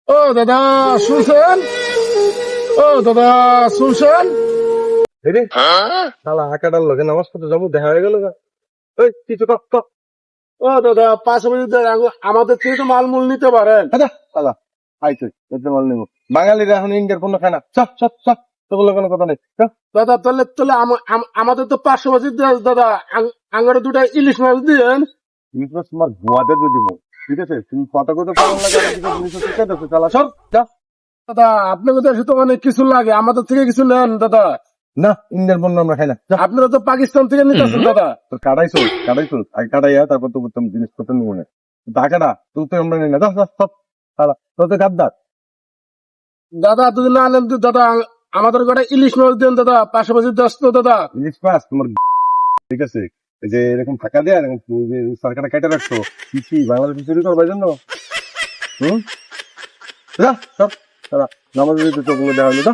ও দাদা শুনছেন? ও দাদা শুনছেন? রে শালা আকাটার লগে নামাজ পড়তে যাবো, দেখা হয়ে গেল গা। ওই কিছু ক ও দাদা পাশাপাশি আমাদের থেকে তো মালমূল নিতে পারেন। আচ্ছা শালা আইছে এতে মাল নেবো। বাঙালিরা এখন ইন্ডিয়ার পণ্য খায় না। সব সব সব তোগুলো কোনো কথা নেই। দাদা তাহলে তাহলে আমাদের তো পাশাপাশি দাদা আঙ্গারে দুটা ইলিশ মাছ দিয়েন। জিনিসটা তোমার ভুয়াতে দিয়ে দিব, ঠিক আছে? তুমি কথা কথা পালন লাগে, জিনিস শিখাইতেছো শালা। সব যা। দাদা আপনাকে তো তো অনেক কিছু লাগে, আমাদের থেকে কিছু নেন দাদা। না, ইন্ডিয়ার পণ্য আমরা খাই না। যা। আপনারা তো পাকিস্তান থেকে নিতেছেন দাদা। তো কাটাইছো আগে কাটাইয়া তারপর তো তুমি জিনিসপত্র নিবো না। টাকাটা তুই তো আমরা নেই না। যা যা সব শালা তোর তো গাদ্দার। দাদা যদি না নেন দাদা আমাদের কটা ইলিশ মাছ দেন দাদা, পাশাপাশি দশ তো দাদা। ইলিশ মাছ তোমার, ঠিক আছে? এই যে এরকম ফাঁকা দেয়া এরকম সরকারটা কেটে রাখছো, কিছু বাংলাদেশ চুরি করবার জন্য। হম যা সব তারা নামাজ দিতে চোখগুলো দেওয়া হলো।